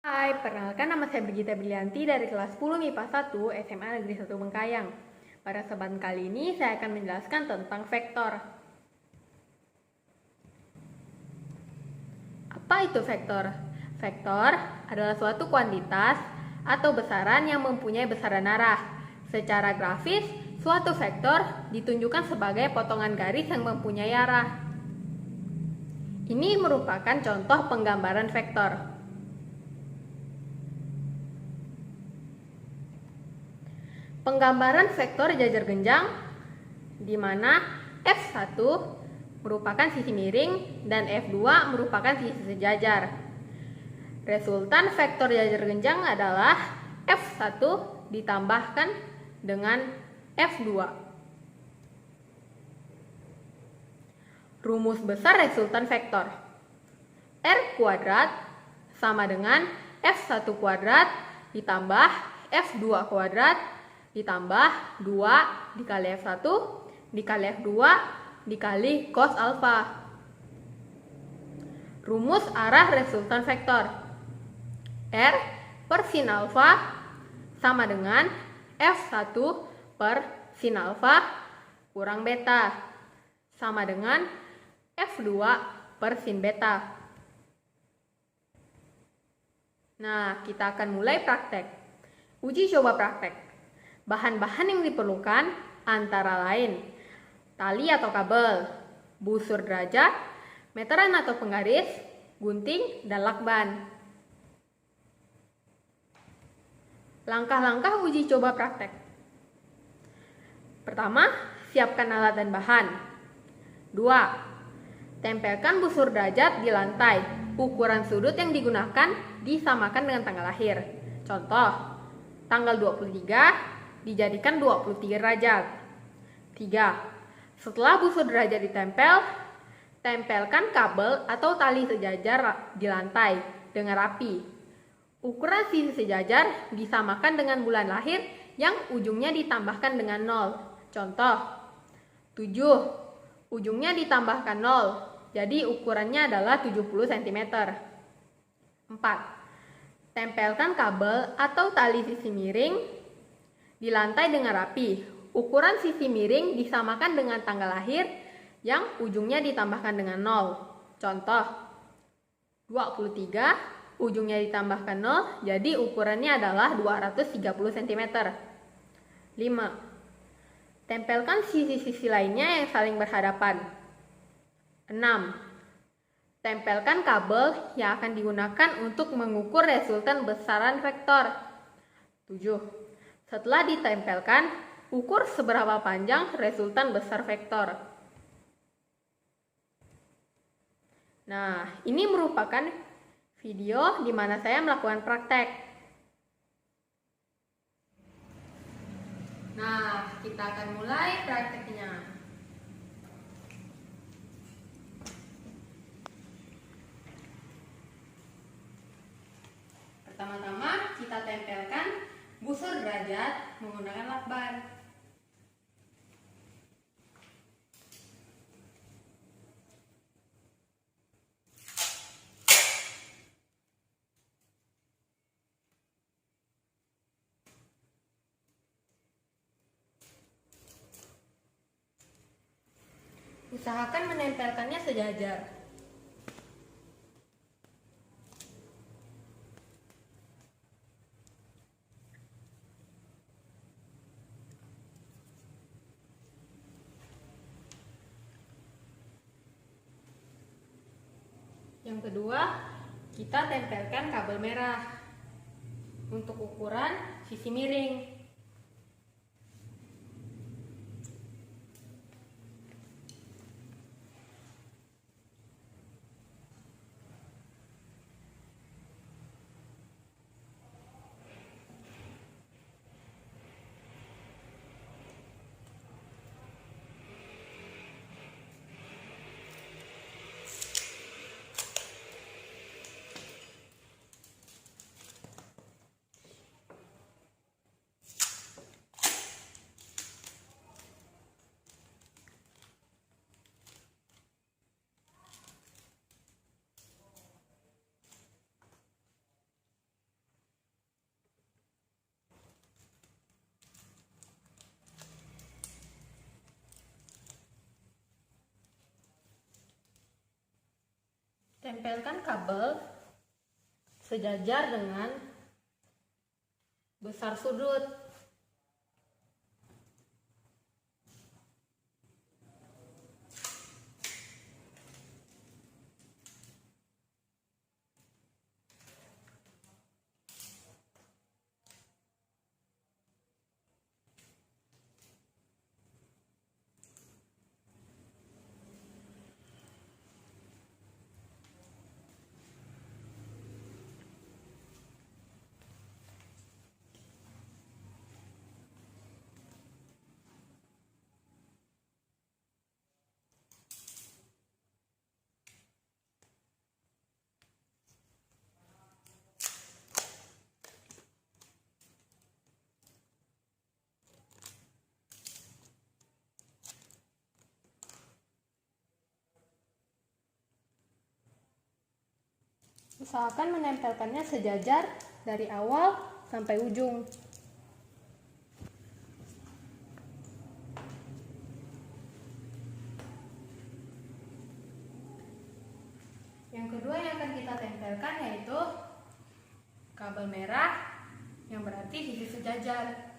Hai, perkenalkan nama saya Brigita Brilianti dari kelas 10 MIPA 1 SMA Negeri 1 Bengkayang. Pada kesempatan kali ini saya akan menjelaskan tentang vektor. Apa itu vektor? Vektor adalah suatu kuantitas atau besaran yang mempunyai besaran arah. Secara grafis, suatu vektor ditunjukkan sebagai potongan garis yang mempunyai arah. Ini merupakan contoh penggambaran vektor. Penggambaran vektor jajar genjang di mana F1 merupakan sisi miring dan F2 merupakan sisi sejajar. Resultan vektor jajar genjang adalah F1 ditambahkan dengan F2. Rumus besar resultan vektor. R kuadrat sama dengan F1 kuadrat ditambah F2 kuadrat ditambah 2 dikali F1 dikali F2 dikali cos alfa. Rumus arah resultan vektor. R per sin alfa sama dengan F1 per sin alfa kurang beta sama dengan F2 per sin beta. Nah, kita akan mulai praktek. Uji coba praktek. Bahan-bahan yang diperlukan antara lain tali atau kabel, busur derajat, meteran atau penggaris, gunting, dan lakban. Langkah-langkah uji coba praktek. Pertama, siapkan alat dan bahan. 2. Tempelkan busur derajat di lantai. Ukuran sudut yang digunakan disamakan dengan tanggal lahir. Contoh, tanggal 23 dijadikan 23 derajat. 3. Setelah busur derajat ditempel, tempelkan kabel atau tali sejajar di lantai dengan rapi. Ukuran sisi sejajar disamakan dengan bulan lahir yang ujungnya ditambahkan dengan 0. Contoh, 7. Ujungnya ditambahkan 0, jadi ukurannya adalah 70 cm. 4. Tempelkan kabel atau tali sisi miring di lantai dengan rapi. Ukuran sisi miring disamakan dengan tanggal lahir yang ujungnya ditambahkan dengan 0. Contoh, 23 ujungnya ditambahkan 0, jadi ukurannya adalah 230 cm. 5. Tempelkan sisi-sisi lainnya yang saling berhadapan. 6. Tempelkan kabel yang akan digunakan untuk mengukur resultan besaran vektor. 7. Setelah ditempelkan, ukur seberapa panjang resultan besar vektor. Nah, ini merupakan video di mana saya melakukan praktek. Nah, kita akan mulai prakteknya. Pertama-tama kita tempelkan busur derajat menggunakan lakban. Usahakan menempelkannya sejajar. Yang kedua, kita tempelkan kabel merah untuk ukuran sisi miring. Tempelkan kabel sejajar dengan besar sudut. Usahakan menempelkannya sejajar dari awal sampai ujung. Yang kedua yang akan kita tempelkan yaitu kabel merah, yang berarti sisi sejajar.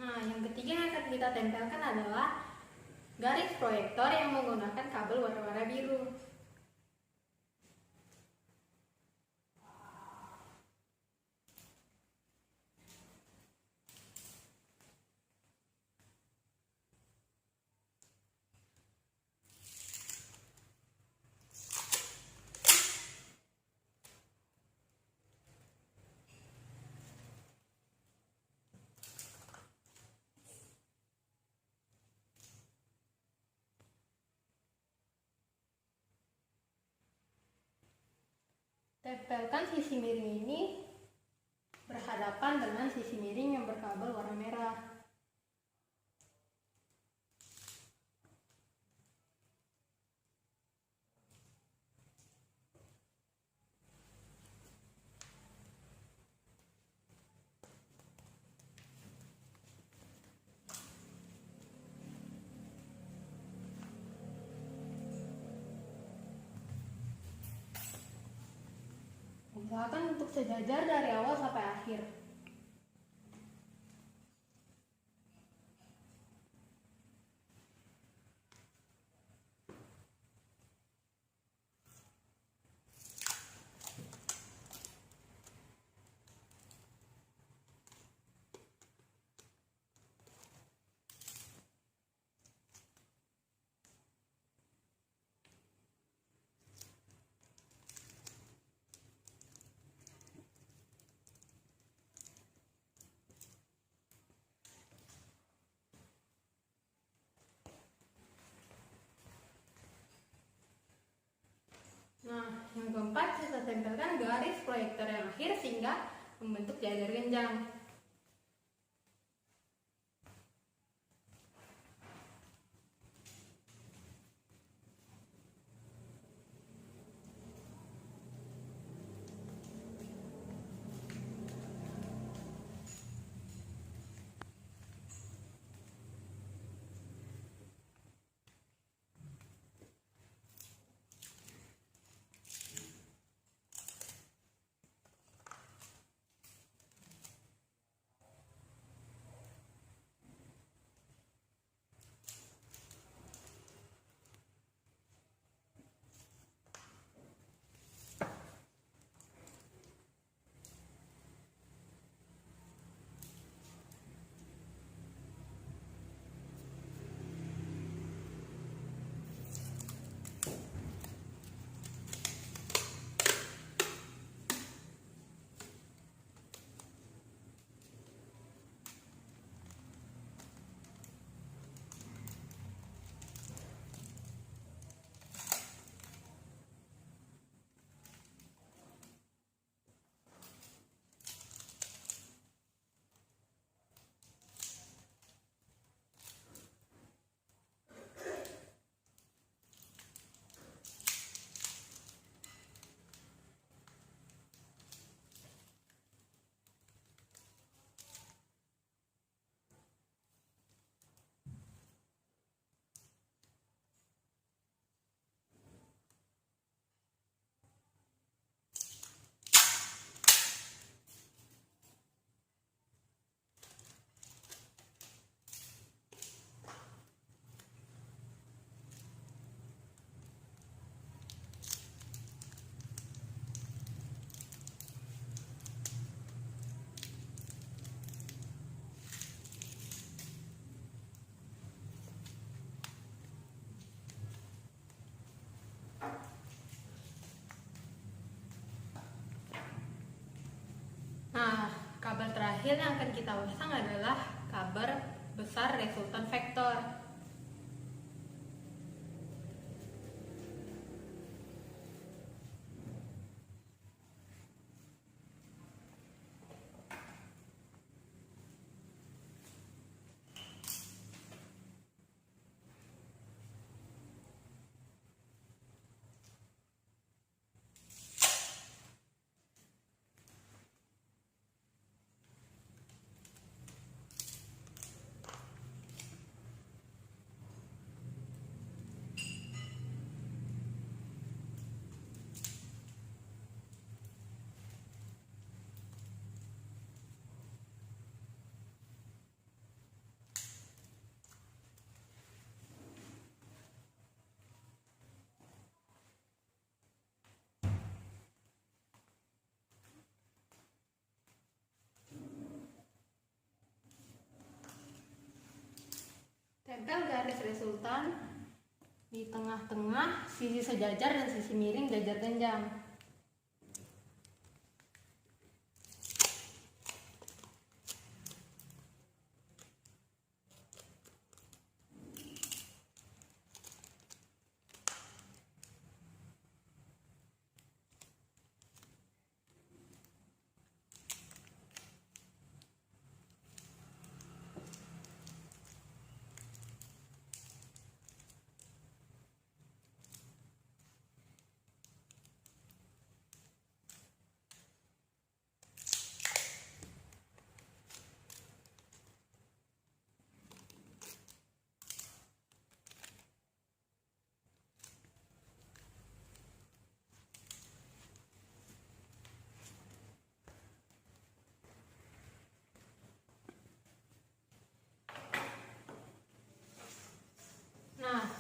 Nah, yang ketiga yang akan kita tempelkan adalah garis proyektor yang menggunakan kabel warna-warna biru. Tempelkan sisi miring ini berhadapan dengan sisi miring yang berkabel warna merah. Usahakan untuk sejajar dari awal sampai akhir. garis proyektor yang akhir sehingga membentuk jajar genjang. Nah, kabel terakhir yang akan kita pasang adalah kabel besar resultan vektor. Tempel garis resultan di tengah-tengah sisi sejajar dan sisi miring jajar genjang.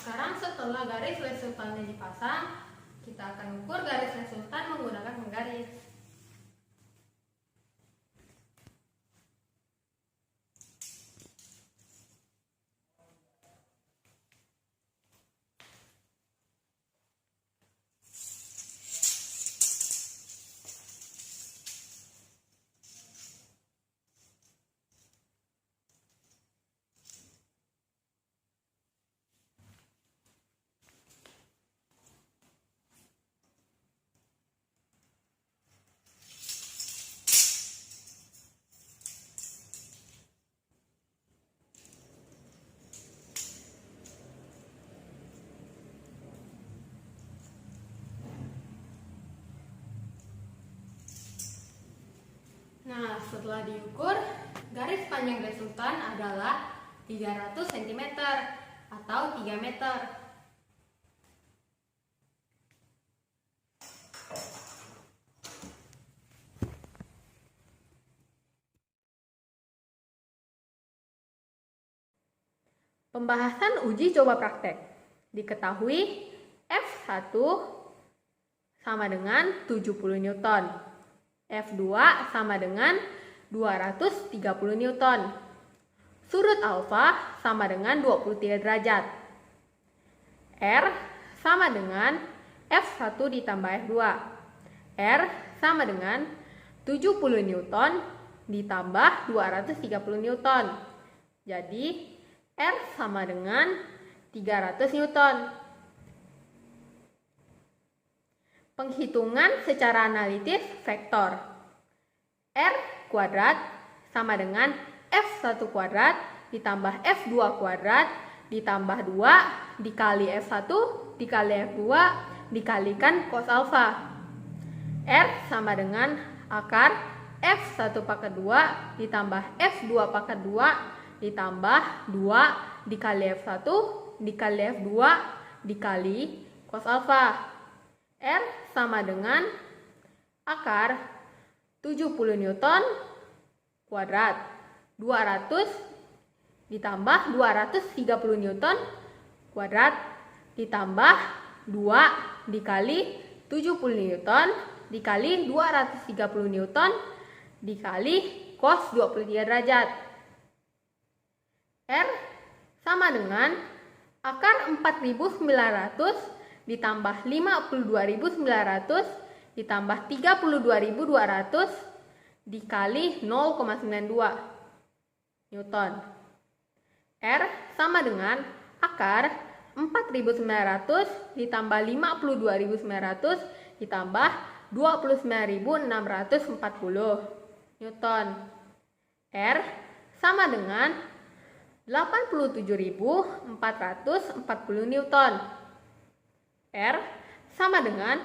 Sekarang setelah garis resultannya dipasang, kita akan ukur garis resultan menggunakan penggaris. Nah, setelah diukur, garis panjang resultan adalah 300 cm atau 3 meter. Pembahasan uji coba praktek. Diketahui F1 sama dengan 70 Newton. F2 sama dengan 230 Newton. Sudut alfa sama dengan 23 derajat. R sama dengan F1 ditambah F2. R sama dengan 70 Newton ditambah 230 Newton. Jadi R sama dengan 300 Newton. Penghitungan secara analitis vektor. R kuadrat sama dengan F1 kuadrat ditambah F2 kuadrat ditambah 2 dikali F1 dikali F2 dikalikan cos alfa. R sama dengan akar F1 pangkat 2 ditambah F2 pangkat 2 ditambah 2 dikali F1 dikali F2 dikali cos alfa. R sama dengan akar 70 Newton kuadrat 200 ditambah 230 Newton kuadrat ditambah 2 dikali 70 Newton dikali 230 Newton dikali cos 23 derajat. R sama dengan akar 4.900 ditambah 52.900 ditambah 32.200 dikali 0,92 Newton. R sama dengan akar 4.900 ditambah 52.900 ditambah 29.640 Newton. R sama dengan 87.440 Newton. R sama dengan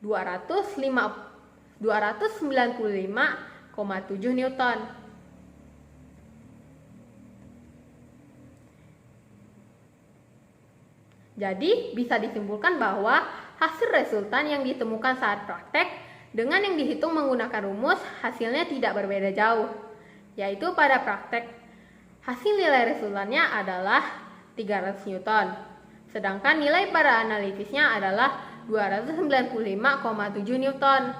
295,7 Newton. Jadi, bisa disimpulkan bahwa hasil resultan yang ditemukan saat praktek dengan yang dihitung menggunakan rumus hasilnya tidak berbeda jauh, yaitu pada praktek hasil nilai resultannya adalah 300 Newton. Sedangkan nilai pada analitisnya adalah 295,7 Newton.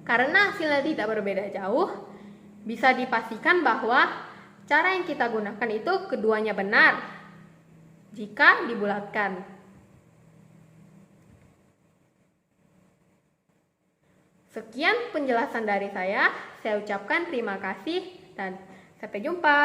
Karena hasilnya tidak berbeda jauh, bisa dipastikan bahwa cara yang kita gunakan itu keduanya benar jika dibulatkan. Sekian penjelasan dari saya ucapkan terima kasih dan sampai jumpa.